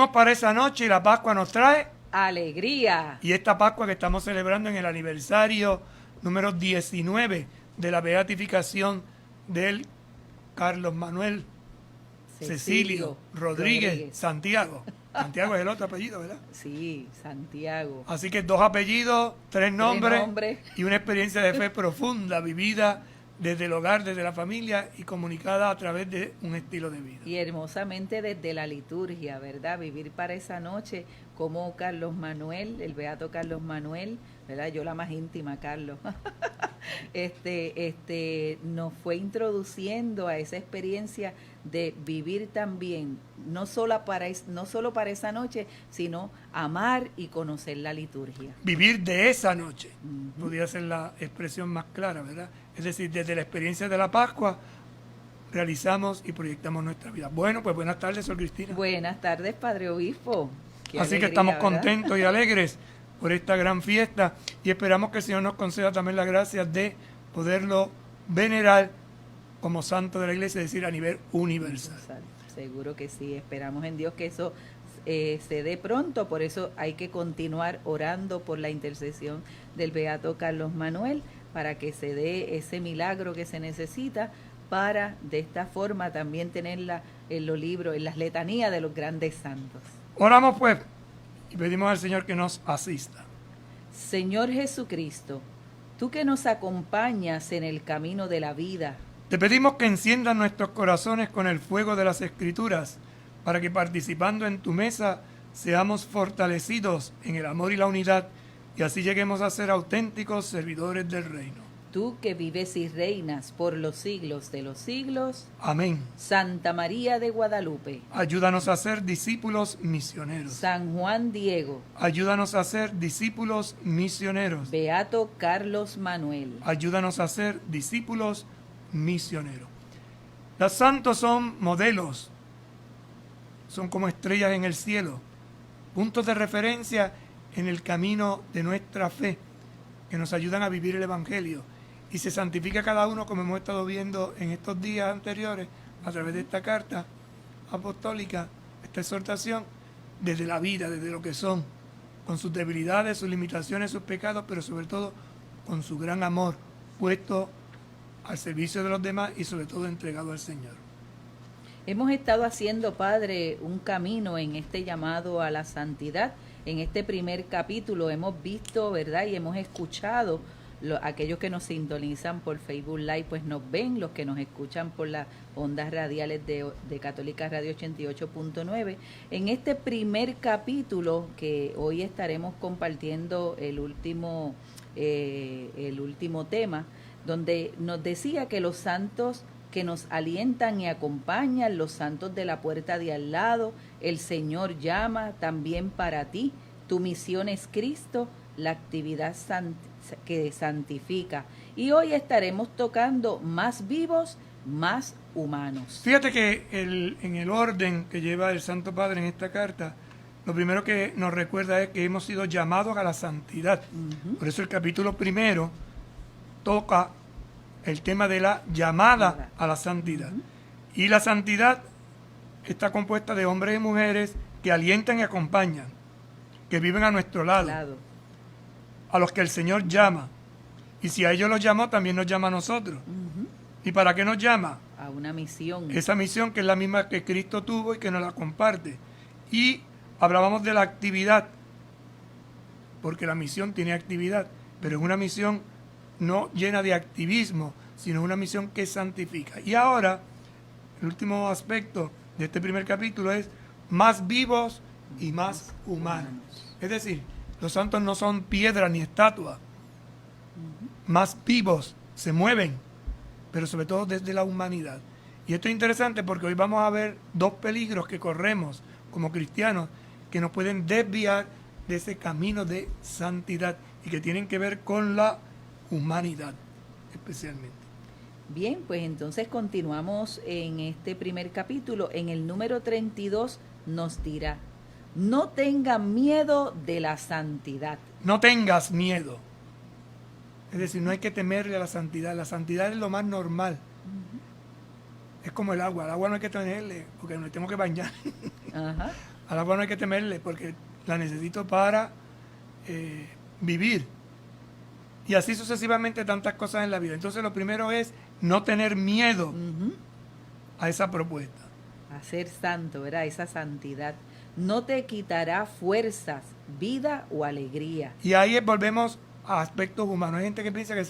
Vivimos para esa noche y la Pascua nos trae alegría. Y esta Pascua que estamos celebrando en el aniversario número 19 de la beatificación del Carlos Manuel Cecilio Rodríguez Santiago. Santiago es el otro apellido, ¿verdad? Sí, Santiago. Así que 2 apellidos, 3 nombres nombres. y una experiencia de fe profunda, vivida desde el hogar, desde la familia y comunicada a través de un estilo de vida. Y hermosamente desde la liturgia, ¿verdad? Vivir para esa noche como Carlos Manuel, el beato Carlos Manuel, ¿verdad? Yo la más íntima, Carlos. Nos fue introduciendo a esa experiencia de vivir también, no solo para esa noche, sino amar y conocer la liturgia. Vivir de esa noche, podría ser la expresión más clara, ¿verdad? Es decir, desde la experiencia de la Pascua, realizamos y proyectamos nuestra vida. Bueno, pues buenas tardes, Sor Cristina. Buenas tardes, Padre Obispo. Qué Así alegría, que estamos ¿verdad? contentos y alegres por esta gran fiesta y esperamos que el Señor nos conceda también la gracia de poderlo venerar como santo de la Iglesia, es decir, a nivel universal. Seguro que sí, esperamos en Dios que eso se dé pronto, por eso hay que continuar orando por la intercesión del beato Carlos Manuel para que se dé ese milagro que se necesita para de esta forma también tenerla en los libros, en las letanías de los grandes santos. Oramos pues y pedimos al Señor que nos asista. Señor Jesucristo, tú que nos acompañas en el camino de la vida, te pedimos que enciendas nuestros corazones con el fuego de las Escrituras, para que participando en tu mesa seamos fortalecidos en el amor y la unidad, y así lleguemos a ser auténticos servidores del reino. Tú que vives y reinas por los siglos de los siglos. Amén. Santa María de Guadalupe. Ayúdanos a ser discípulos misioneros. San Juan Diego. Ayúdanos a ser discípulos misioneros. Beato Carlos Manuel. Ayúdanos a ser discípulos misioneros. Los santos son modelos, son como estrellas en el cielo, puntos de referencia en el camino de nuestra fe, que nos ayudan a vivir el Evangelio. Y se santifica cada uno, como hemos estado viendo en estos días anteriores, a través de esta carta apostólica, esta exhortación, desde la vida, desde lo que son, con sus debilidades, sus limitaciones, sus pecados, pero sobre todo con su gran amor puesto al servicio de los demás y sobre todo entregado al Señor. Hemos estado haciendo, Padre, un camino en este llamado a la santidad. En este primer capítulo hemos visto, ¿verdad? Y hemos escuchado, aquellos que nos sintonizan por Facebook Live, pues nos ven, los que nos escuchan por las ondas radiales de Católica Radio 88.9. En este primer capítulo, que hoy estaremos compartiendo el último tema, donde nos decía que los santos que nos alientan y acompañan, los santos de la puerta de al lado, el Señor llama también para ti, tu misión es Cristo, la actividad que santifica. Y hoy estaremos tocando más vivos, más humanos. Fíjate que en el orden que lleva el Santo Padre en esta carta, lo primero que nos recuerda es que hemos sido llamados a la santidad. Por eso el capítulo primero toca el tema de la llamada a la santidad. Y la santidad está compuesta de hombres y mujeres que alientan y acompañan, que viven a nuestro lado, a los que el Señor llama. Y si a ellos los llamó, también nos llama a nosotros. ¿Y para qué nos llama? A una misión. Esa misión que es la misma que Cristo tuvo y que nos la comparte. Y hablábamos de la actividad, porque la misión tiene actividad, pero es una misión no llena de activismo, sino una misión que santifica. Y ahora, el último aspecto de este primer capítulo es más vivos y más humanos. Es decir, los santos no son piedras ni estatuas, más vivos, se mueven, pero sobre todo desde la humanidad. Y esto es interesante porque hoy vamos a ver 2 peligros que corremos como cristianos que nos pueden desviar de ese camino de santidad y que tienen que ver con la humanidad especialmente. Bien, pues entonces continuamos en este primer capítulo. En el número 32 nos dirá: no tengan miedo de la santidad. No tengas miedo. Es decir, no hay que temerle a la santidad. La santidad es lo más normal. Es como el agua. Al agua no hay que temerle porque nos tenemos que bañar. Al agua no hay que temerle porque la necesito para vivir. Y así sucesivamente tantas cosas en la vida. Entonces lo primero es no tener miedo a esa propuesta. A ser santo, ¿verdad? Esa santidad. No te quitará fuerzas, vida o alegría. Y ahí volvemos a aspectos humanos. Hay gente que piensa que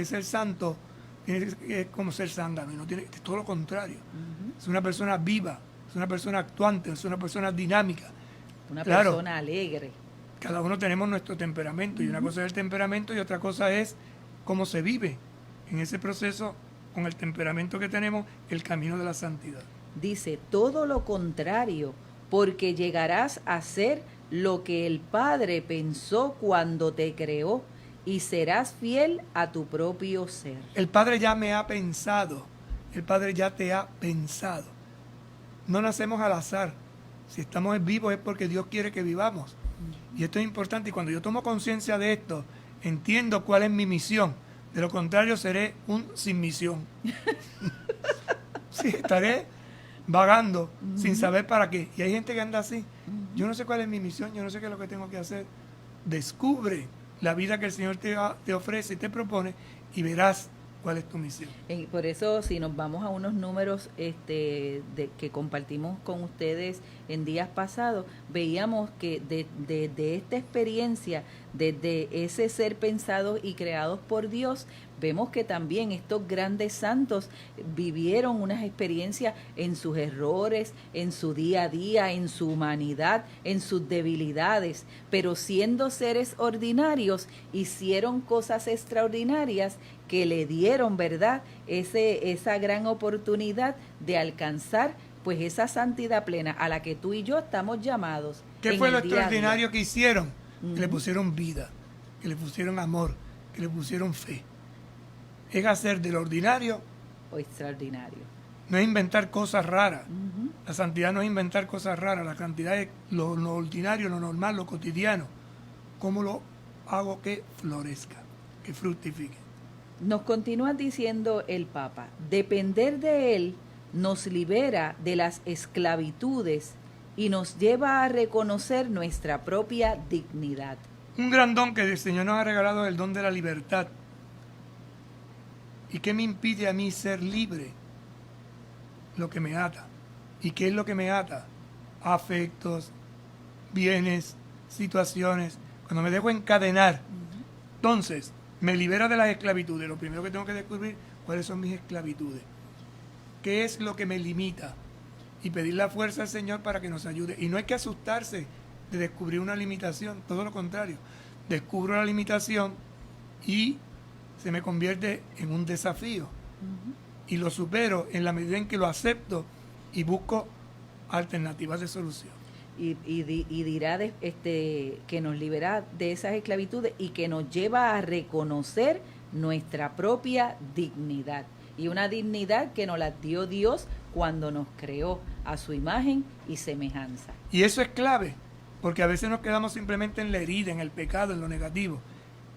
ser santo es como ser zángano, y no tiene, es todo lo contrario. Es una persona viva, es una persona actuante, es una persona dinámica. Una persona alegre. Cada uno tenemos nuestro temperamento, y una cosa es el temperamento y otra cosa es cómo se vive en ese proceso con el temperamento que tenemos, el camino de la santidad. Dice, todo lo contrario, porque llegarás a ser lo que el Padre pensó cuando te creó y serás fiel a tu propio ser. El Padre ya me ha pensado, el Padre ya te ha pensado. No nacemos al azar. Si estamos vivos es porque Dios quiere que vivamos. Y esto es importante, y cuando yo tomo conciencia de esto, entiendo cuál es mi misión. De lo contrario, seré un sin misión. Sí, estaré vagando sin saber para qué. Y hay gente que anda así. Yo no sé cuál es mi misión, yo no sé qué es lo que tengo que hacer. Descubre la vida que el Señor te ofrece y te propone y verás cuál es tu misión. Por eso, si nos vamos a unos números que compartimos con ustedes en días pasados, veíamos que de esta experiencia, desde ese ser pensados y creados por Dios, vemos que también estos grandes santos vivieron unas experiencias en sus errores, en su día a día, en su humanidad, en sus debilidades, pero siendo seres ordinarios, hicieron cosas extraordinarias que le dieron, ¿verdad?, esa gran oportunidad de alcanzar pues esa santidad plena a la que tú y yo estamos llamados. ¿Qué fue lo extraordinario que hicieron? Que le pusieron vida, que le pusieron amor, que le pusieron fe. Es hacer de lo ordinario o extraordinario. No es inventar cosas raras. La santidad no es inventar cosas raras. La santidad es lo ordinario, lo normal, lo cotidiano. ¿Cómo lo hago que florezca, que fructifique? Nos continúa diciendo el Papa, depender de Él nos libera de las esclavitudes y nos lleva a reconocer nuestra propia dignidad. Un gran don que el Señor nos ha regalado es el don de la libertad. ¿Y qué me impide a mí ser libre? Lo que me ata. ¿Y qué es lo que me ata? Afectos, bienes, situaciones. Cuando me dejo encadenar, entonces me libera de las esclavitudes. Lo primero que tengo que descubrir, cuáles son mis esclavitudes. ¿Qué es lo que me limita? Y pedir la fuerza al Señor para que nos ayude. Y no hay que asustarse de descubrir una limitación, todo lo contrario. Descubro la limitación y se me convierte en un desafío. Y lo supero en la medida en que lo acepto y busco alternativas de solución. Y dirá que nos libera de esas esclavitudes y que nos lleva a reconocer nuestra propia dignidad. Y una dignidad que nos la dio Dios cuando nos creó a su imagen y semejanza. Y eso es clave, porque a veces nos quedamos simplemente en la herida, en el pecado, en lo negativo.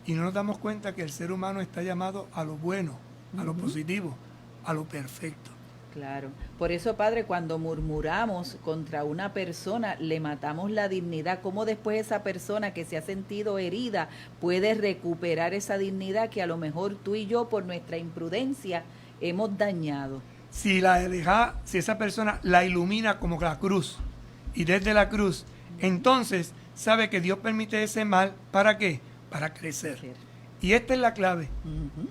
Y no nos damos cuenta que el ser humano está llamado a lo bueno, a lo positivo, a lo perfecto. Claro. Por eso, Padre, cuando murmuramos contra una persona, le matamos la dignidad. ¿Cómo después esa persona que se ha sentido herida puede recuperar esa dignidad que a lo mejor tú y yo, por nuestra imprudencia, hemos dañado? Si esa persona la ilumina como la cruz, y desde la cruz, entonces sabe que Dios permite ese mal, ¿para qué? Para crecer. Y esta es la clave,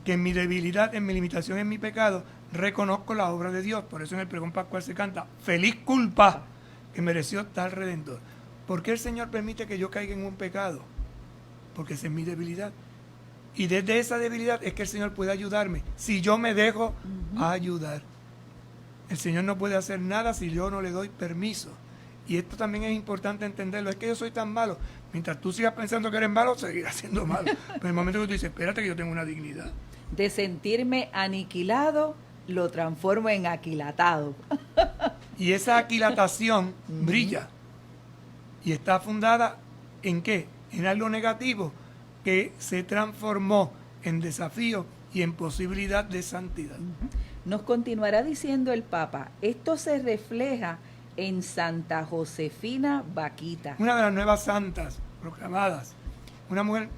que en mi debilidad, en mi limitación, en mi pecado, reconozco la obra de Dios. Por eso en el pregón pascual se canta, feliz culpa que mereció tal Redentor. ¿Por qué el Señor permite que yo caiga en un pecado? Porque esa es mi debilidad. Y desde esa debilidad es que el Señor puede ayudarme, si yo me dejo ayudar. El Señor no puede hacer nada si yo no le doy permiso. Y esto también es importante entenderlo. Es que yo soy tan malo. Mientras tú sigas pensando que eres malo, seguirás siendo malo. Pero en el momento que tú dices, espérate que yo tengo una dignidad. De sentirme aniquilado, lo transformo en aquilatado. Y esa aquilatación brilla. Y está fundada ¿en qué? En algo negativo que se transformó en desafío y en posibilidad de santidad. Nos continuará diciendo el Papa, esto se refleja en Santa Josefina Vaquita. Una de las nuevas santas proclamadas. Una mujer,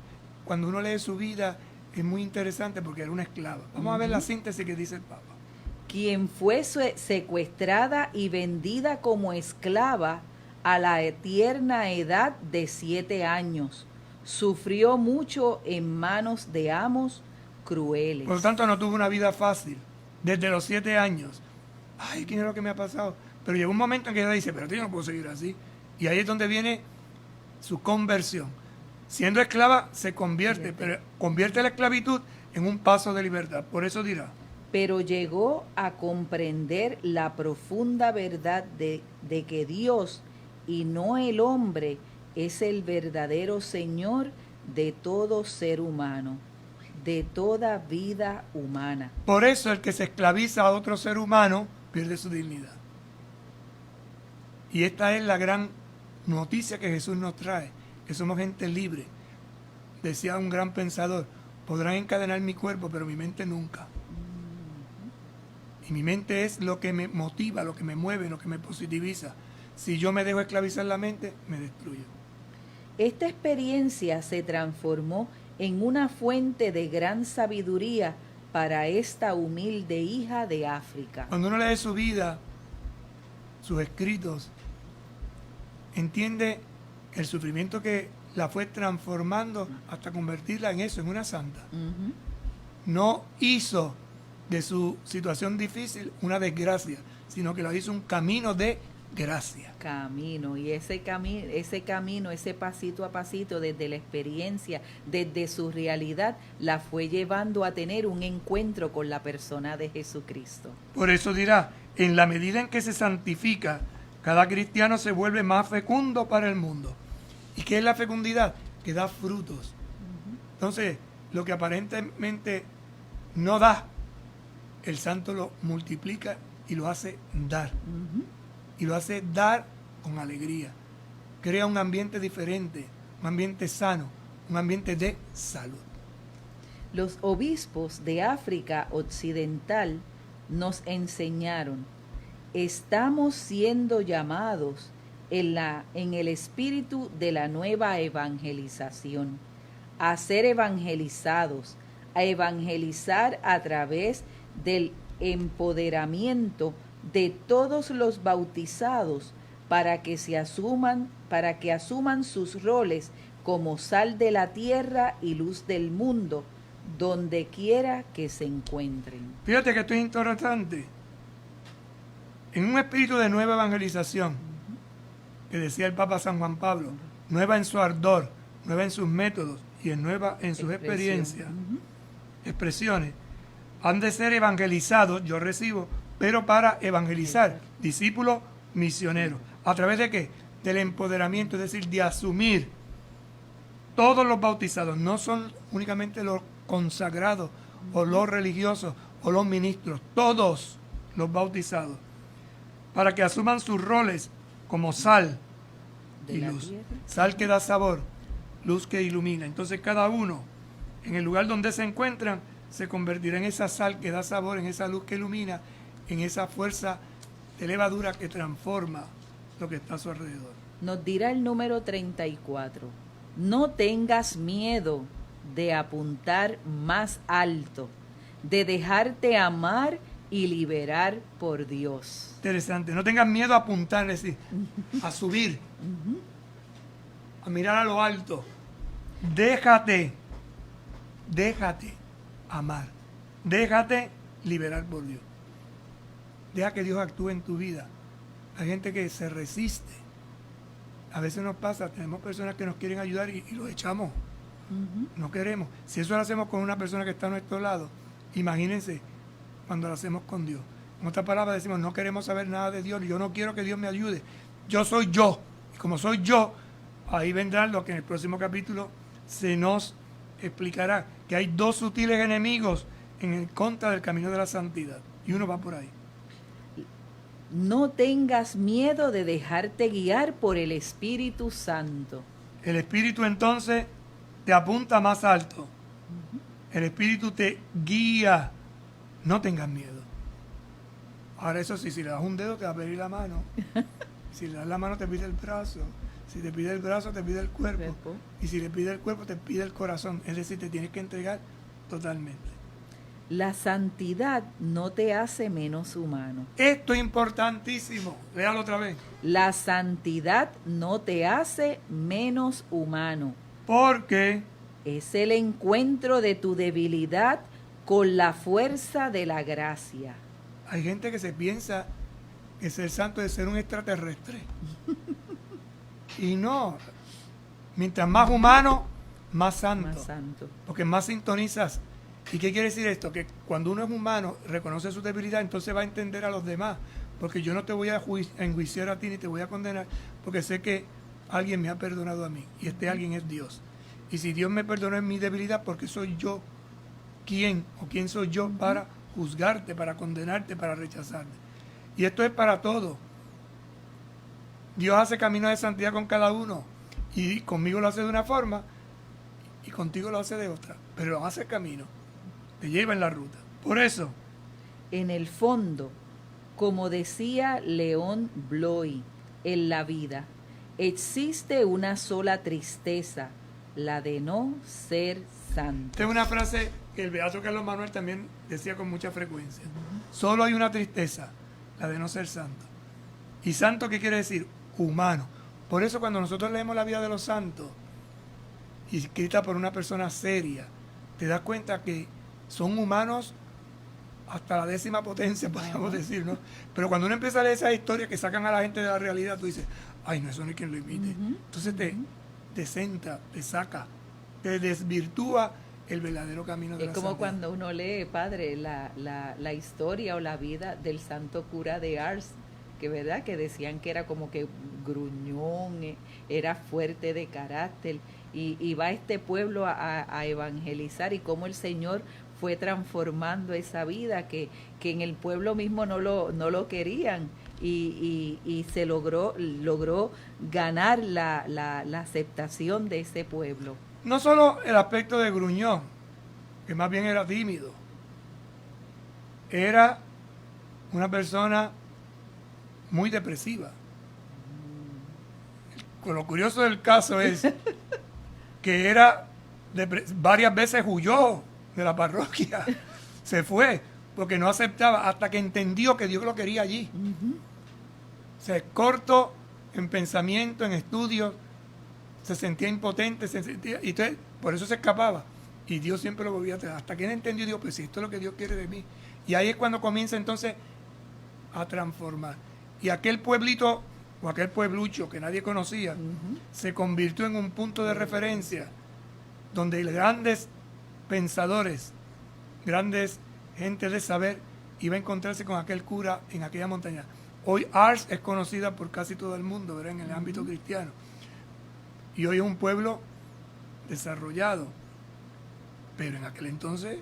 cuando uno lee su vida, es muy interesante porque era una esclava. Vamos a ver la síntesis que dice el Papa. Quien fue secuestrada y vendida como esclava a la tierna edad de 7 años. Sufrió mucho en manos de amos crueles. Por lo tanto, no tuvo una vida fácil. Desde los 7 años. Ay, ¿qué es lo que me ha pasado? Pero llegó un momento en que ella dice, pero yo no puedo seguir así. Y ahí es donde viene su conversión. Siendo esclava, se convierte, pero convierte la esclavitud en un paso de libertad. Por eso dirá. Pero llegó a comprender la profunda verdad de que Dios y no el hombre es el verdadero Señor de todo ser humano, de toda vida humana. Por eso el que se esclaviza a otro ser humano pierde su dignidad. Y esta es la gran noticia que Jesús nos trae, que somos gente libre. Decía un gran pensador, podrán encadenar mi cuerpo, pero mi mente nunca. Y mi mente es lo que me motiva, lo que me mueve, lo que me positiviza. Si yo me dejo esclavizar la mente, me destruyo. Esta experiencia se transformó en una fuente de gran sabiduría para esta humilde hija de África. Cuando uno lee su vida, sus escritos, entiende el sufrimiento que la fue transformando hasta convertirla en eso, en una santa. No hizo de su situación difícil una desgracia, sino que la hizo un camino de gracia. Camino, y ese camino, ese pasito a pasito, desde la experiencia, desde su realidad, la fue llevando a tener un encuentro con la persona de Jesucristo. Por eso dirá, en la medida en que se santifica, cada cristiano se vuelve más fecundo para el mundo. ¿Y qué es la fecundidad? Que da frutos. Entonces, lo que aparentemente no da, el santo lo multiplica y lo hace dar. Y lo hace dar con alegría. Crea un ambiente diferente, un ambiente sano, un ambiente de salud. Los obispos de África Occidental nos enseñaron, estamos siendo llamados en el espíritu de la nueva evangelización, a ser evangelizados, a evangelizar a través del empoderamiento de todos los bautizados para que asuman sus roles como sal de la tierra y luz del mundo, donde quiera que se encuentren. Fíjate que esto es interesante. En un espíritu de nueva evangelización, que decía el Papa San Juan Pablo, nueva en su ardor, nueva en sus métodos y nueva en sus experiencias, expresiones, han de ser evangelizados, yo recibo, pero para evangelizar, discípulos misioneros. ¿A través de qué? Del empoderamiento, es decir, de asumir todos los bautizados, no son únicamente los consagrados o los religiosos o los ministros, todos los bautizados, para que asuman sus roles como sal y luz. Sal que da sabor, luz que ilumina. Entonces cada uno, en el lugar donde se encuentran, se convertirá en esa sal que da sabor, en esa luz que ilumina, en esa fuerza de levadura que transforma lo que está a su alrededor. Nos dirá el número 34. No tengas miedo de apuntar más alto, de dejarte amar y liberar por Dios. Interesante. No tengas miedo a apuntar, es decir, a subir, a mirar a lo alto. Déjate amar. Déjate liberar por Dios. Deja que Dios actúe en tu vida. Hay gente que se resiste. A veces nos pasa, tenemos personas que nos quieren ayudar y lo echamos. No queremos. Si eso lo hacemos con una persona que está a nuestro lado, imagínense cuando lo hacemos con Dios. En otras palabras decimos, no queremos saber nada de Dios, yo no quiero que Dios me ayude. Yo soy yo. Y como soy yo, ahí vendrá lo que en el próximo capítulo se nos explicará, que hay 2 sutiles enemigos en contra del camino de la santidad. Y uno va por ahí. No tengas miedo de dejarte guiar por el Espíritu Santo. El Espíritu entonces te apunta más alto. El Espíritu te guía. No tengas miedo. Ahora eso sí, si le das un dedo te va a pedir la mano. Si le das la mano te pide el brazo. Si te pide el brazo te pide el cuerpo. Y si le pide el cuerpo te pide el corazón. Es decir, te tienes que entregar totalmente. La santidad no te hace menos humano. Esto es importantísimo. Léalo otra vez. La santidad no te hace menos humano. Porque es el encuentro de tu debilidad con la fuerza de la gracia. Hay gente que se piensa que ser santo es ser un extraterrestre. Y no. Mientras más humano, más santo. Más santo. Porque más sintonizas. ¿Y qué quiere decir esto? Que cuando uno es humano, reconoce su debilidad, entonces va a entender a los demás. Porque yo no te voy a enjuiciar a ti ni te voy a condenar, porque sé que alguien me ha perdonado a mí. Y este alguien es Dios. Y si Dios me perdonó en mi debilidad, ¿por qué soy yo quién soy yo para juzgarte, para condenarte, para rechazarte? Y esto es para todo. Dios hace camino de santidad con cada uno. Y conmigo lo hace de una forma y contigo lo hace de otra. Pero lo hace camino. Te lleva en la ruta. Por eso. En el fondo, como decía León Bloy, en la vida existe una sola tristeza, la de no ser santo. Esta es una frase que el beato Carlos Manuel también decía con mucha frecuencia. Solo hay una tristeza, la de no ser santo. ¿Y santo qué quiere decir? Humano. Por eso cuando nosotros leemos la vida de los santos, escrita por una persona seria, te das cuenta que son humanos hasta la 10ª potencia, podríamos decir, ¿no? Pero cuando uno empieza a leer esas historias que sacan a la gente de la realidad, tú dices, ay, no, eso no hay quien lo imite. Entonces te centra, te saca, te desvirtúa el verdadero camino de la santidad. Es como cuando uno lee, padre, la historia o la vida del santo cura de Ars, que verdad que decían que era como que gruñón, era fuerte de carácter, y va a este pueblo a evangelizar, y cómo el Señor fue transformando esa vida, que en el pueblo mismo no lo querían, y se logró ganar la aceptación de ese pueblo. No solo el aspecto de gruñón, que más bien era tímido, era una persona muy depresiva. Lo curioso del caso es que varias veces huyó de la parroquia, se fue, porque no aceptaba, hasta que entendió que Dios lo quería allí. O sea, corto en pensamiento, en estudios, se sentía impotente, y entonces por eso se escapaba. Y Dios siempre lo volvía a traer. Hasta que él entendió, Dios, pues si esto es lo que Dios quiere de mí. Y ahí es cuando comienza entonces a transformar. Y aquel pueblito, o aquel pueblucho que nadie conocía, se convirtió en un punto de referencia donde grandes pensadores, grandes gente de saber, iba a encontrarse con aquel cura en aquella montaña. Hoy Ars es conocida por casi todo el mundo, ¿verdad? En el ámbito cristiano. Y hoy es un pueblo desarrollado. Pero en aquel entonces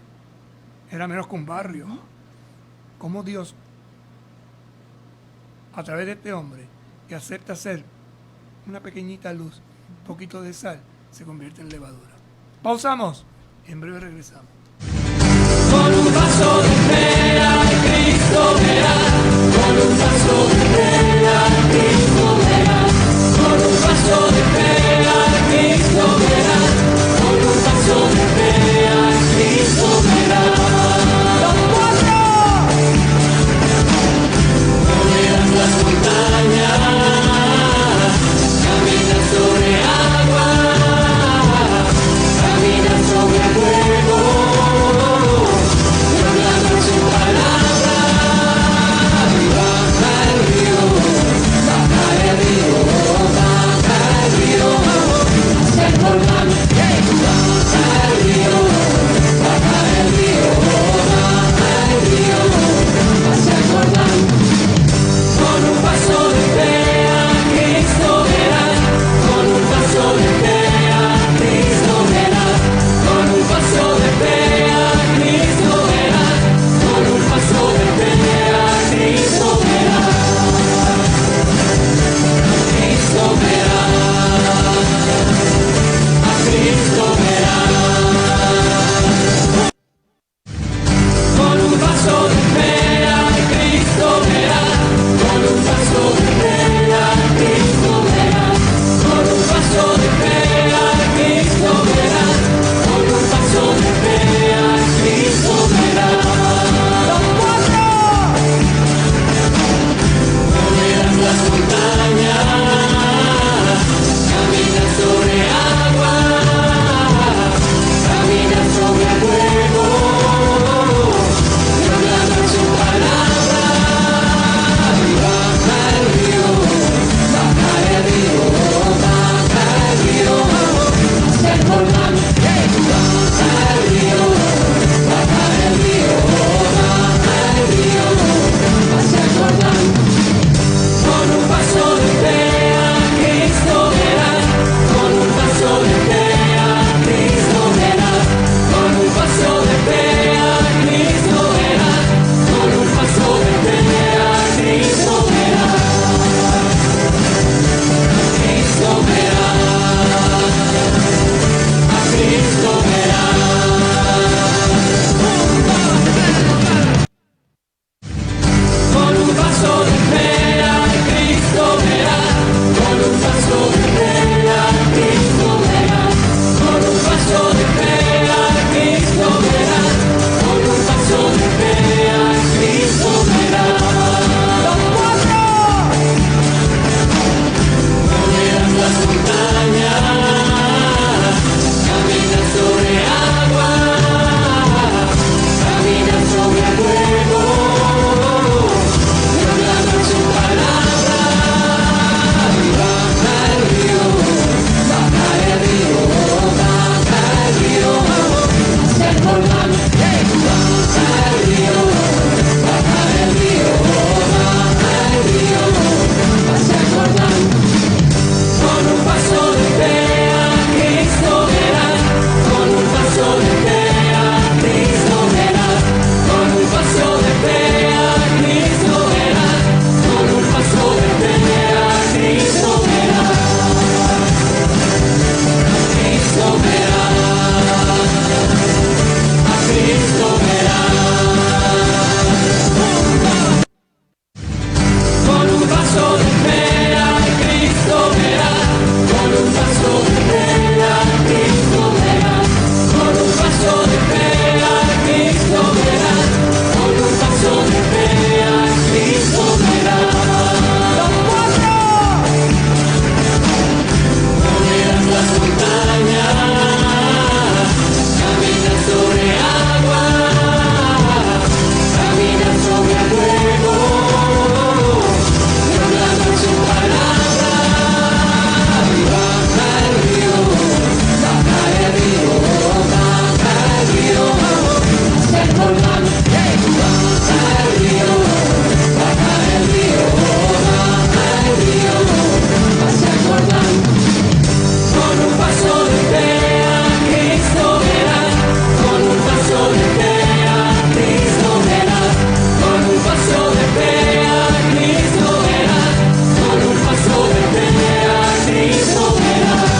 era menos que un barrio. ¿Cómo Dios, a través de este hombre, que acepta ser una pequeñita luz, un poquito de sal, se convierte en levadura? Pausamos y en breve regresamos. Con un paso de fe a Cristo verás, con un paso de fe a Cristo verás, con un paso de fe a Cristo verás, con un paso de fe a Cristo verás. ¡Los cuatro! Moverás las montañas, caminas sobre agua, caminas sobre fuego. Su palabra y baja el río, baja paso de fe a Cristo verás, con un paso de fe a Cristo verás, con un paso de fe a Cristo verás. Los cuatro. Moverás las montañas, caminas sobre agua, caminas sobre fuego, proclamas su palabra, y baja el río, baja el río, baja el río, hacia el Jordán, baja el río, baja el río, baja el río, hacia el Jordán. Con un paso de fe a Cristo verás, con un paso de fe a Cristo verás, con un paso de fe a Cristo verás, con un paso de fe a Cristo verás,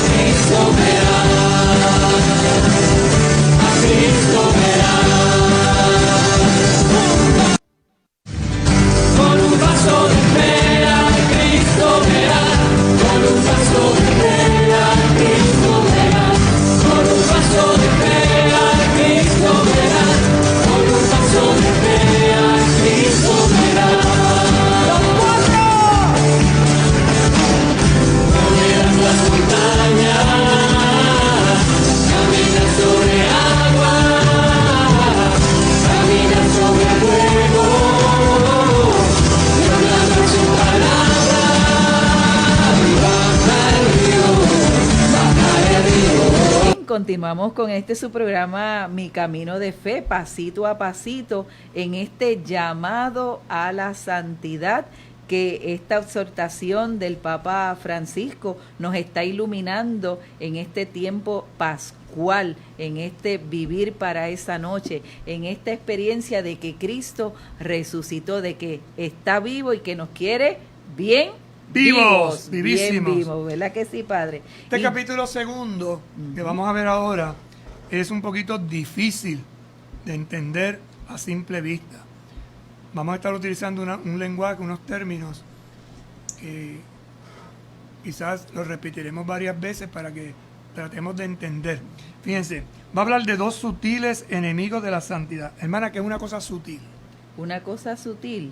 Cristo verás, a Cristo verás. Con un paso de fe a Cristo verás, con un paso de fe a Cristo verás, con un paso de fe a Cristo verás, con un paso de fe a Cristo verás. ¡Los cuatro! Moverás las montañas, caminas sobre agua, caminas sobre fuego, proclamas su palabra, y baja el río, baja el río. Bien, continuamos con su programa Mi Camino de Fe, pasito a pasito, en este llamado a la santidad, que esta exhortación del Papa Francisco nos está iluminando en este tiempo pascual, en este vivir para esa noche, en esta experiencia de que Cristo resucitó, de que está vivo y que nos quiere bien Vivos, bien vivísimos. vivos, ¿verdad que sí, Padre? Este Y- capítulo segundo que vamos a ver ahora es un poquito difícil de entender a simple vista. Vamos a estar utilizando un lenguaje, unos términos que quizás los repetiremos varias veces para que tratemos de entender. Fíjense, va a hablar de dos sutiles enemigos de la santidad. Hermana, ¿qué es una cosa sutil? Una cosa sutil,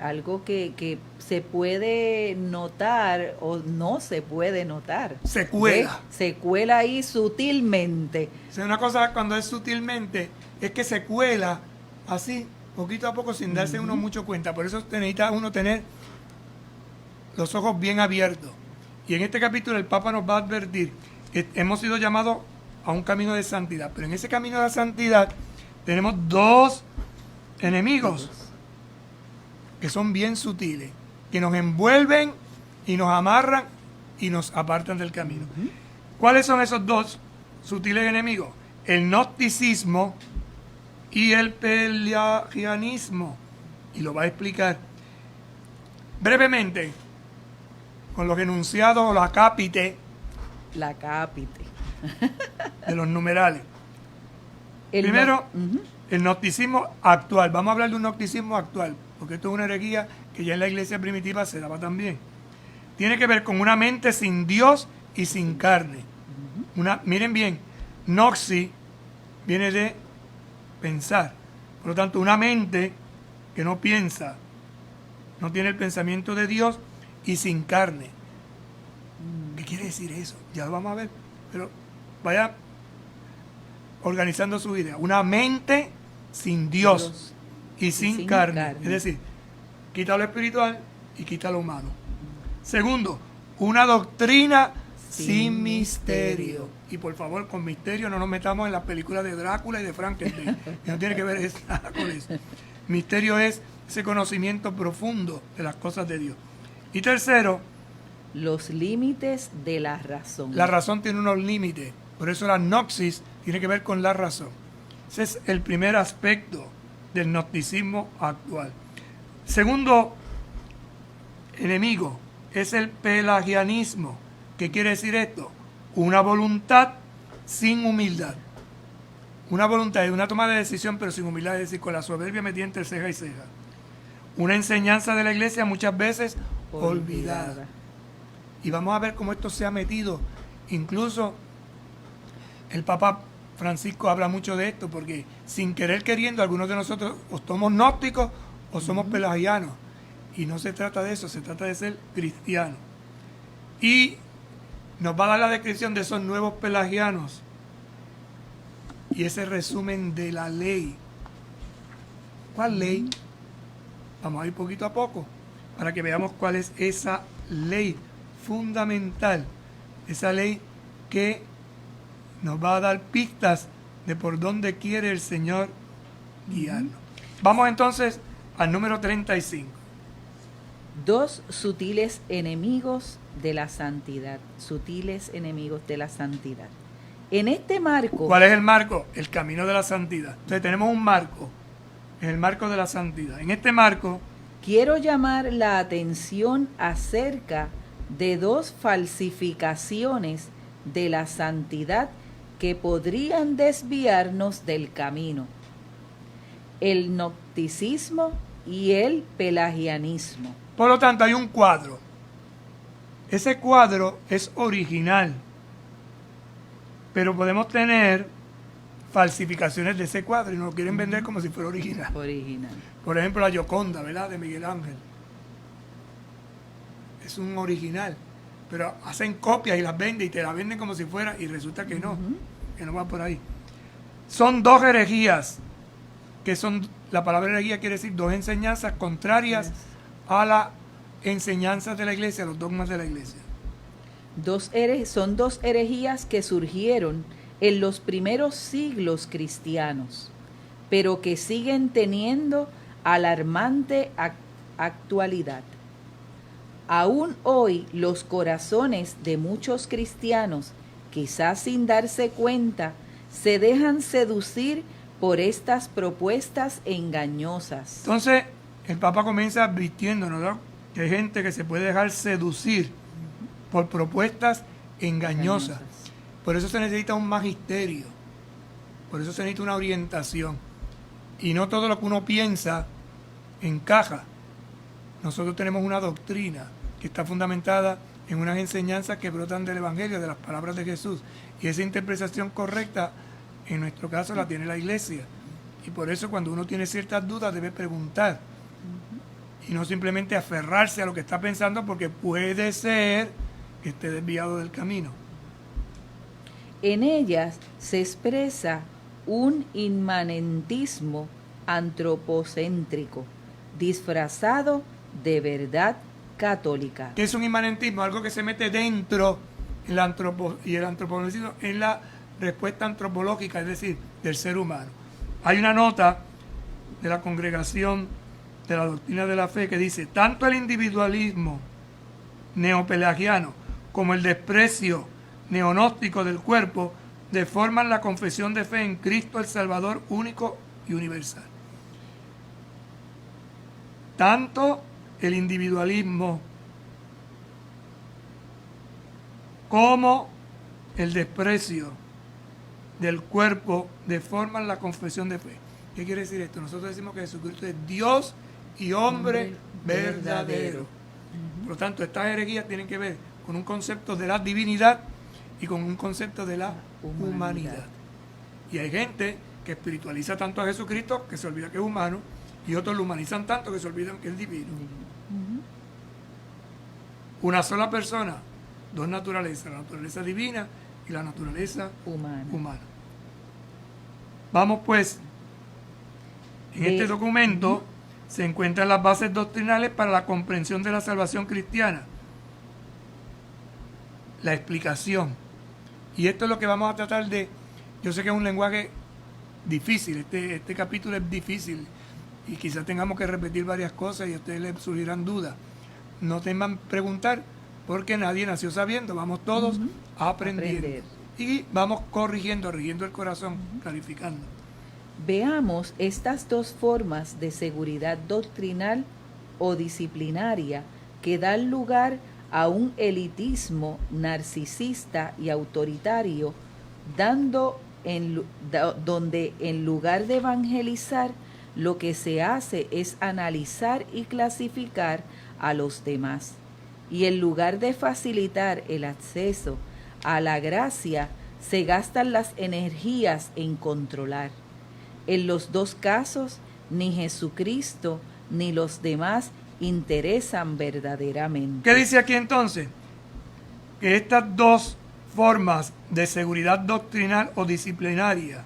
algo que se puede notar o no se puede notar. Se cuela. ¿Ves? Se cuela ahí sutilmente. O sea, una cosa cuando es sutilmente es que se cuela así, poquito a poco, sin darse uno mucho cuenta. Por eso necesita uno tener los ojos bien abiertos. Y en este capítulo el Papa nos va a advertir que hemos sido llamados a un camino de santidad. Pero en ese camino de la santidad tenemos dos enemigos que son bien sutiles, que nos envuelven y nos amarran y nos apartan del camino. ¿Cuáles son esos dos sutiles enemigos? El gnosticismo y el pelagianismo. Y lo va a explicar brevemente con los enunciados o la cápite La cápite. de los numerales. El Primero, no- el gnosticismo actual. Vamos a hablar de un gnosticismo actual, porque esto es una herejía que ya en la iglesia primitiva se daba también. Tiene que ver con una mente sin Dios y sin carne. Miren bien, noxi viene de pensar. Por lo tanto, una mente que no piensa, no tiene el pensamiento de Dios y sin carne. ¿Qué quiere decir eso? Ya lo vamos a ver. Pero vaya organizando su idea. Una mente sin Dios y sin carne. Es decir, quita lo espiritual y quita lo humano. Segundo, una doctrina sin misterio. Y por favor, con misterio no nos metamos en las películas de Drácula y de Frankenstein, que no tiene que ver nada con eso. Misterio es ese conocimiento profundo de las cosas de Dios. Y tercero, Los límites de la razón. la razón tiene unos límites. Por eso la gnosis tiene que ver con la razón. Ese es el primer aspecto del gnosticismo actual. Segundo enemigo es el pelagianismo. ¿Qué quiere decir esto? Una voluntad sin humildad. Una voluntad es una toma de decisión, pero sin humildad, es decir, con la soberbia metida entre ceja y ceja. Una enseñanza de la iglesia muchas veces olvidada. Y vamos a ver cómo esto se ha metido. Incluso el Papa Francisco habla mucho de esto, porque sin querer queriendo, algunos de nosotros o somos gnósticos o somos pelagianos. Y no se trata de eso, se trata de ser cristiano. Y nos va a dar la descripción de esos nuevos pelagianos y ese resumen de la ley. ¿Cuál ley? Vamos a ir poquito a poco para que veamos cuál es esa ley fundamental, esa ley que nos va a dar pistas de por dónde quiere el Señor guiarnos. Vamos entonces al número 35. 2 sutiles enemigos de la santidad. Sutiles enemigos de la santidad. En este marco... ¿Cuál es el marco? El camino de la santidad. Entonces tenemos un marco, el marco de la santidad. En este marco... Quiero llamar la atención acerca de 2 falsificaciones de la santidad que podrían desviarnos del camino: el gnosticismo y el pelagianismo. Por lo tanto, hay un cuadro. Ese cuadro es original, pero podemos tener falsificaciones de ese cuadro y nos lo quieren vender como si fuera original. Original. Por ejemplo, la Gioconda, ¿verdad?, de Miguel Ángel. Es un original, pero hacen copias y las venden y te las venden como si fuera, y resulta que no va por ahí. Son 2 herejías, que son, la palabra herejía quiere decir 2 enseñanzas contrarias a las enseñanzas de la iglesia, a los dogmas de la iglesia. Son 2 herejías que surgieron en los primeros siglos cristianos, pero que siguen teniendo alarmante actualidad. Aún hoy los corazones de muchos cristianos, quizás sin darse cuenta, se dejan seducir por estas propuestas engañosas. Entonces, el Papa comienza advirtiéndonos, ¿no?, que hay gente que se puede dejar seducir por propuestas engañosas. Por eso se necesita un magisterio, por eso se necesita una orientación. Y no todo lo que uno piensa encaja. Nosotros tenemos una doctrina que está fundamentada en unas enseñanzas que brotan del Evangelio, de las palabras de Jesús. Y esa interpretación correcta, en nuestro caso, la tiene la iglesia. Y por eso cuando uno tiene ciertas dudas debe preguntar. Y no simplemente aferrarse a lo que está pensando, porque puede ser que esté desviado del camino. En ellas se expresa un inmanentismo antropocéntrico, disfrazado de verdad católica. ¿Qué es un inmanentismo? Algo que se mete dentro y el antropocentrismo en la respuesta antropológica, es decir, del ser humano. Hay una nota de la Congregación de la Doctrina de la Fe que dice: tanto el individualismo neopelagiano como el desprecio neonóstico del cuerpo deforman la confesión de fe en Cristo el Salvador único y universal. Tanto el individualismo como el desprecio del cuerpo deforman la confesión de fe. ¿Qué quiere decir esto? Nosotros decimos que Jesucristo es Dios y hombre verdadero. Por lo tanto, estas herejías tienen que ver con un concepto de la divinidad y con un concepto de la humanidad. Y hay gente que espiritualiza tanto a Jesucristo que se olvida que es humano, y otros lo humanizan tanto que se olvidan que es divino. Una sola persona, 2 naturalezas, la naturaleza divina y la naturaleza humana. Vamos pues, en este documento se encuentran las bases doctrinales para la comprensión de la salvación cristiana, la explicación. Y esto es lo que vamos a tratar de... Yo sé que es un lenguaje difícil, este capítulo es difícil y quizás tengamos que repetir varias cosas y a ustedes les surgirán dudas. No teman preguntar, porque nadie nació sabiendo, vamos todos a aprender. Y vamos corrigiendo el corazón, clarificando. Veamos estas 2 formas de seguridad doctrinal o disciplinaria que dan lugar a un elitismo narcisista y autoritario, donde en lugar de evangelizar, lo que se hace es analizar y clasificar a los demás. y en lugar de facilitar el acceso a la gracia, se gastan las energías en controlar. En los dos casos, ni Jesucristo ni los demás interesan verdaderamente. ¿Qué dice aquí entonces? Que estas dos formas de seguridad doctrinal o disciplinaria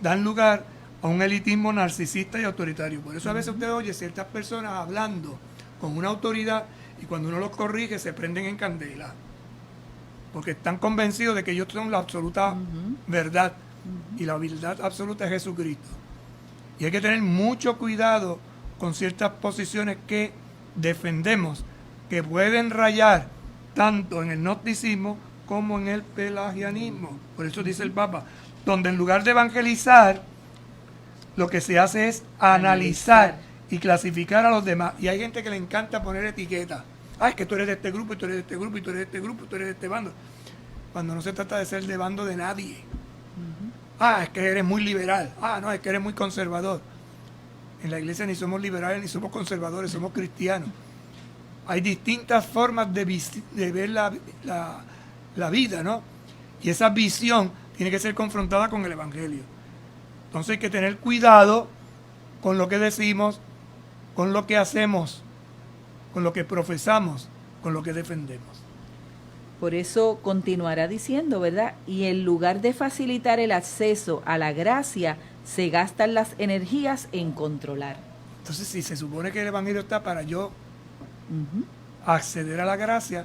dan lugar a un elitismo narcisista y autoritario. Por eso a veces usted oye ciertas personas hablando con una autoridad y cuando uno los corrige se prenden en candela. Porque están convencidos de que ellos son la absoluta verdad. Y la verdad absoluta es Jesucristo. Y hay que tener mucho cuidado con ciertas posiciones que defendemos, que pueden rayar tanto en el gnosticismo como en el pelagianismo. Por eso dice el Papa, donde en lugar de evangelizar, lo que se hace es analizar y clasificar a los demás. Y hay gente que le encanta poner etiquetas. Ah, es que tú eres de este grupo, y tú eres de este grupo, y tú eres de este grupo, y tú eres de este bando. Cuando no se trata de ser de bando de nadie. Ah, es que eres muy liberal. Ah, no, es que eres muy conservador. En la iglesia ni somos liberales ni somos conservadores, somos cristianos. Hay distintas formas de ver la vida, ¿no? Y esa visión tiene que ser confrontada con el Evangelio. Entonces hay que tener cuidado con lo que decimos, con lo que hacemos, con lo que profesamos, con lo que defendemos. Por eso continuará diciendo, ¿verdad? Y en lugar de facilitar el acceso a la gracia, se gastan las energías en controlar. Entonces, si se supone que el Evangelio está para yo acceder a la gracia,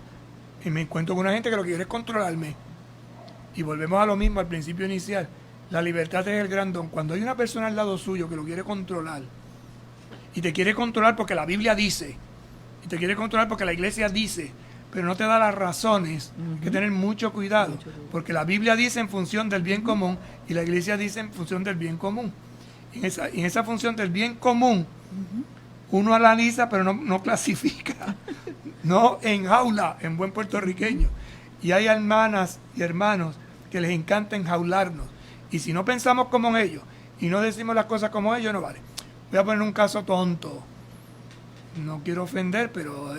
y me encuentro con una gente que lo que quiere es controlarme. Y volvemos a lo mismo, al principio inicial. La libertad es el gran don. Cuando hay una persona al lado suyo que lo quiere controlar, y te quiere controlar porque la Biblia dice, y te quiere controlar porque la iglesia dice, pero no te da las razones, hay que tener mucho cuidado, porque la Biblia dice en función del bien común y la iglesia dice en función del bien común. En esa función del bien común, uno analiza pero no clasifica, no enjaula en buen puertorriqueño. Y hay hermanas y hermanos que les encanta enjaularnos. Y si no pensamos como ellos y no decimos las cosas como ellos, no vale. Voy a poner un caso tonto. No quiero ofender, pero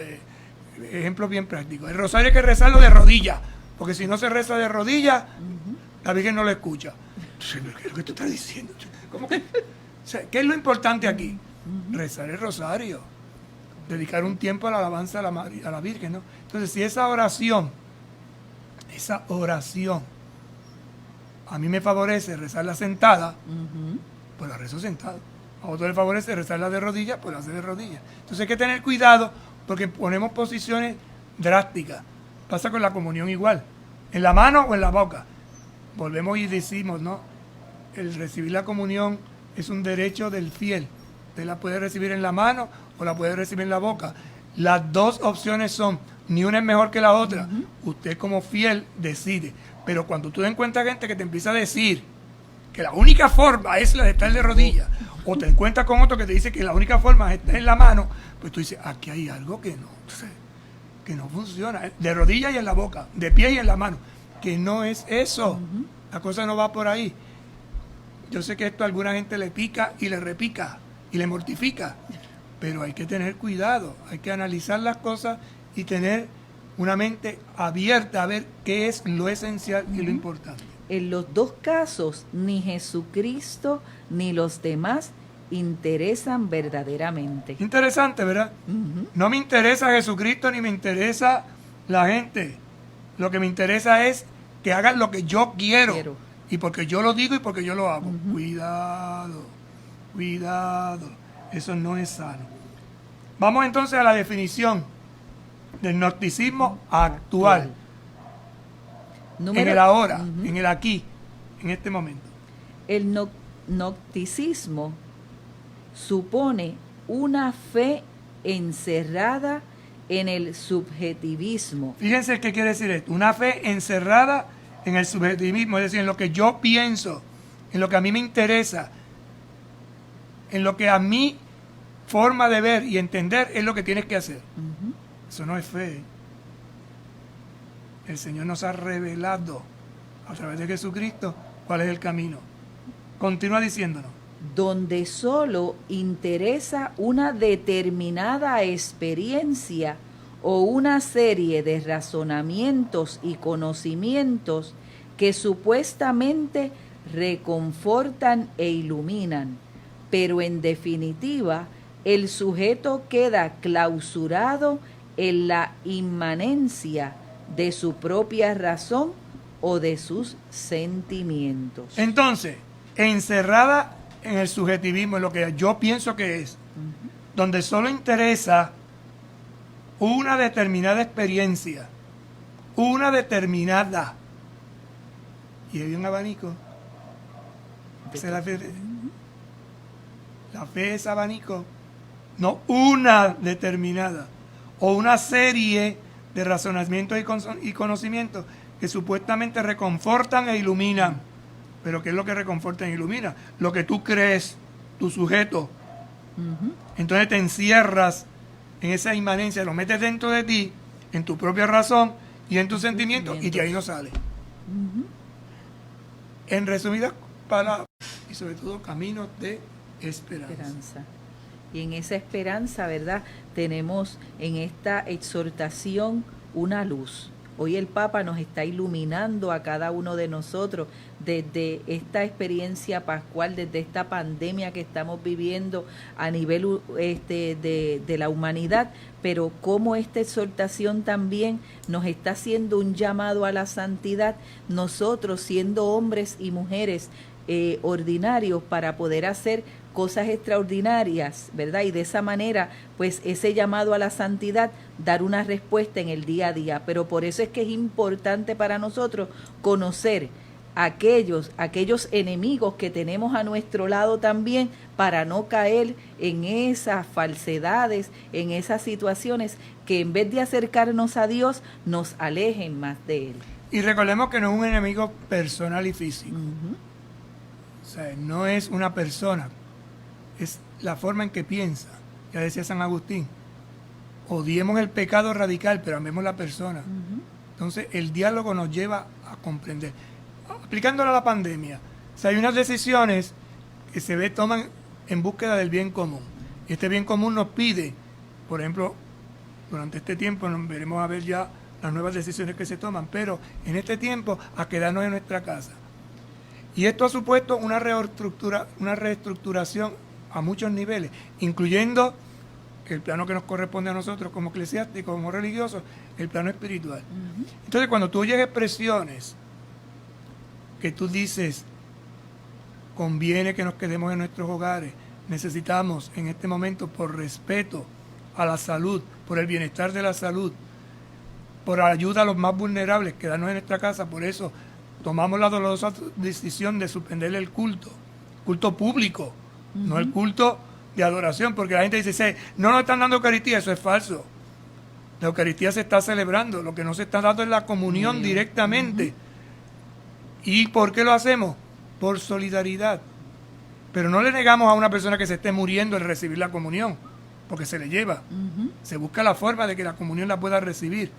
ejemplo bien práctico. El rosario hay que rezarlo de rodillas, porque si no se reza de rodillas, la Virgen no lo escucha. Entonces, ¿qué es lo que tú estás diciendo? ¿Cómo que? O sea, ¿qué es lo importante aquí? Rezar el rosario, dedicar un tiempo a la alabanza a la Virgen, ¿no? Entonces, si esa oración a mí me favorece rezarla sentada, pues la rezo sentada. A otro le favorece rezarla de rodillas, pues la hace de rodillas. Entonces hay que tener cuidado porque ponemos posiciones drásticas. Pasa con la comunión igual, en la mano o en la boca. Volvemos y decimos, ¿no? El recibir la comunión es un derecho del fiel. Usted la puede recibir en la mano o la puede recibir en la boca. Las dos opciones son, ni una es mejor que la otra. Usted como fiel decide. Pero cuando tú te encuentras gente que te empieza a decir que la única forma es la de estar de rodillas, o te encuentras con otro que te dice que la única forma es estar en la mano, pues tú dices, aquí hay algo que no funciona. De rodillas y en la boca, de pie y en la mano. Que no es eso. La cosa no va por ahí. Yo sé que esto a alguna gente le pica y le repica y le mortifica, pero hay que tener cuidado, hay que analizar las cosas y tener una mente abierta a ver qué es lo esencial y lo importante. En los dos casos, ni Jesucristo ni los demás interesan verdaderamente. Interesante, ¿verdad? No me interesa Jesucristo ni me interesa la gente. Lo que me interesa es que hagan lo que yo quiero. Y porque yo lo digo y porque yo lo hago. Cuidado. Eso no es sano. Vamos entonces a la definición del gnosticismo actual. En el ahora, en el aquí, en este momento. El gnosticismo supone una fe encerrada en el subjetivismo. Fíjense qué quiere decir esto. Una fe encerrada en el subjetivismo, es decir, en lo que yo pienso, en lo que a mí me interesa, en lo que a mi forma de ver y entender es lo que tienes que hacer. Eso no es fe. El Señor nos ha revelado a través de Jesucristo cuál es el camino. Continúa diciéndonos. Donde solo interesa una determinada experiencia o una serie de razonamientos y conocimientos que supuestamente reconfortan e iluminan, pero en definitiva el sujeto queda clausurado en la inmanencia de su propia razón o de sus sentimientos. Entonces, encerrada en el subjetivismo, en lo que yo pienso que es, donde solo interesa una determinada experiencia, una determinada, y hay un abanico. Esa es la fe. La fe es abanico, no una determinada, o una serie de razonamientos y conocimientos que supuestamente reconfortan e iluminan. Pero ¿qué es lo que reconforta e ilumina? Lo que tú crees, tu sujeto. Entonces te encierras en esa inmanencia, lo metes dentro de ti, en tu propia razón y en tus sentimientos, y de ahí no sale. En resumidas palabras, y sobre todo caminos de esperanza. Y en esa esperanza, ¿verdad? Tenemos en esta exhortación una luz. Hoy el Papa nos está iluminando a cada uno de nosotros desde esta experiencia pascual, desde esta pandemia que estamos viviendo a nivel de la humanidad, pero cómo esta exhortación también nos está haciendo un llamado a la santidad, nosotros siendo hombres y mujeres ordinarios para poder hacer cosas extraordinarias, ¿verdad? Y de esa manera, pues ese llamado a la santidad, dar una respuesta en el día a día. Pero por eso es que es importante para nosotros conocer aquellos enemigos que tenemos a nuestro lado también, para no caer en esas falsedades, en esas situaciones que en vez de acercarnos a Dios, nos alejen más de Él. Y recordemos que no es un enemigo personal y físico. O sea, no es una persona, es la forma en que piensa. Ya decía San Agustín, odiemos el pecado radical, pero amemos la persona. Entonces, el diálogo nos lleva a comprender. Aplicándolo a la pandemia, o sea, hay unas decisiones que toman en búsqueda del bien común. Y este bien común nos pide, por ejemplo, durante este tiempo veremos a ver ya las nuevas decisiones que se toman, pero en este tiempo a quedarnos en nuestra casa. Y esto ha supuesto una reestructuración a muchos niveles, incluyendo el plano que nos corresponde a nosotros como eclesiásticos, como religiosos, el plano espiritual. Entonces, cuando tú oyes expresiones que tú dices, conviene que nos quedemos en nuestros hogares, necesitamos en este momento, por respeto a la salud, por el bienestar de la salud, por ayuda a los más vulnerables, quedarnos en nuestra casa, por eso tomamos la dolorosa decisión de suspenderle el culto público, no el culto de adoración, porque la gente dice, no nos están dando Eucaristía, eso es falso. La Eucaristía se está celebrando, lo que no se está dando es la comunión directamente. ¿Y por qué lo hacemos? Por solidaridad. Pero no le negamos a una persona que se esté muriendo el recibir la comunión, porque se le lleva. Se busca la forma de que la comunión la pueda recibir.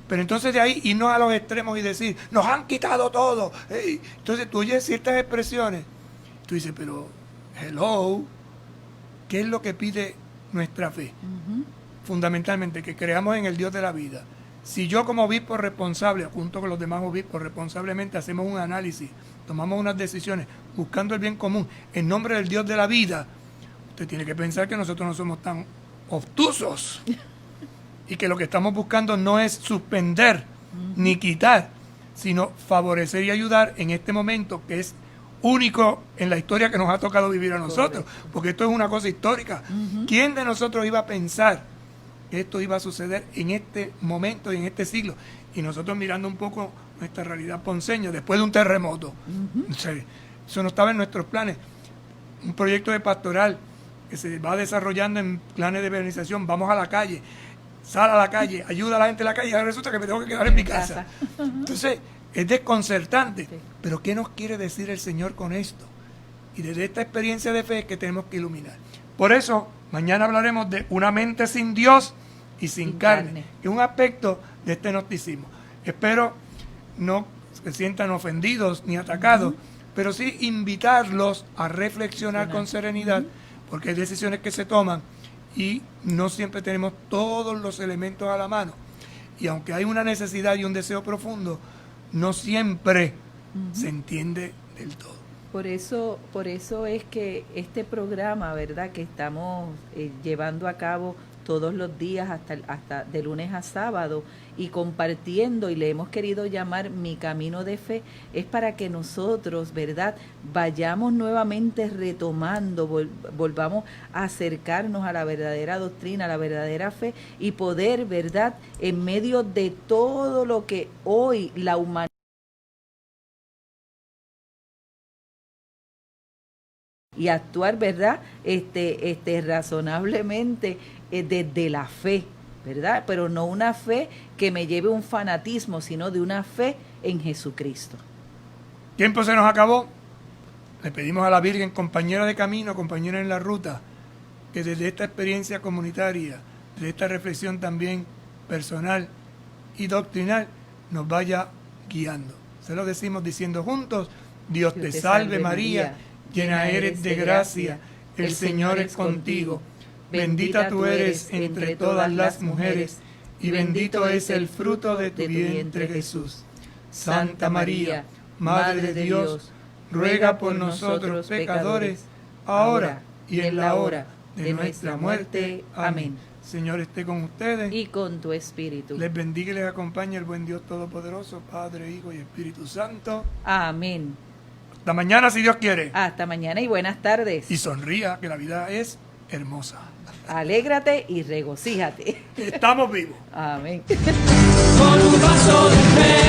Pero entonces de ahí irnos a los extremos y decir, nos han quitado todo. Hey. Entonces tú oyes ciertas expresiones, tú dices, pero, hello, ¿qué es lo que pide nuestra fe? Fundamentalmente, que creamos en el Dios de la vida. Si yo como obispo responsable, junto con los demás obispos responsablemente, hacemos un análisis, tomamos unas decisiones, buscando el bien común, en nombre del Dios de la vida, usted tiene que pensar que nosotros no somos tan obtusos. Y que lo que estamos buscando no es suspender ni quitar, sino favorecer y ayudar en este momento que es único en la historia que nos ha tocado vivir a nosotros. Porque esto es una cosa histórica. ¿Quién de nosotros iba a pensar que esto iba a suceder en este momento y en este siglo? Y nosotros mirando un poco nuestra realidad ponceña, después de un terremoto. O sea, eso no estaba en nuestros planes. Un proyecto de pastoral que se va desarrollando en planes de organización, vamos a la calle, sal a la calle, ayuda a la gente en la calle, y ahora resulta que me tengo que quedar en mi casa. Entonces, es desconcertante. Pero ¿qué nos quiere decir el Señor con esto? Y desde esta experiencia de fe es que tenemos que iluminar. Por eso, mañana hablaremos de una mente sin Dios y sin carne, que es un aspecto de este gnosticismo. Espero no se sientan ofendidos ni atacados, pero sí invitarlos a reflexionar con serenidad, porque hay decisiones que se toman y no siempre tenemos todos los elementos a la mano. Y aunque hay una necesidad y un deseo profundo, no siempre se entiende del todo. Por eso es que este programa, ¿verdad?, que estamos llevando a cabo todos los días hasta de lunes a sábado y compartiendo, y le hemos querido llamar Mi Camino de Fe, es para que nosotros, ¿verdad?, vayamos nuevamente retomando, volvamos a acercarnos a la verdadera doctrina, a la verdadera fe, y poder, ¿verdad?, en medio de todo lo que hoy la humanidad y actuar, ¿verdad?, razonablemente desde la fe, ¿verdad? Pero no una fe que me lleve a un fanatismo, sino de una fe en Jesucristo. Tiempo se nos acabó. Le pedimos a la Virgen, compañera de camino, compañera en la ruta, que desde esta experiencia comunitaria, desde esta reflexión también personal y doctrinal, nos vaya guiando. Se lo decimos diciendo juntos: Dios te salve María, llena eres de gracia, el Señor es contigo. Bendita tú eres entre todas las mujeres, y bendito es el fruto de tu vientre, Jesús. Santa María, Madre de Dios, ruega por nosotros pecadores, ahora y en la hora de nuestra muerte. Amén. Señor esté con ustedes. Y con tu espíritu. Les bendiga y les acompañe el buen Dios Todopoderoso, Padre, Hijo y Espíritu Santo. Amén. Hasta mañana, si Dios quiere. Hasta mañana y buenas tardes. Y sonría, que la vida es hermosa. Alégrate y regocíjate. Estamos vivos. Amén. Con un paso de fe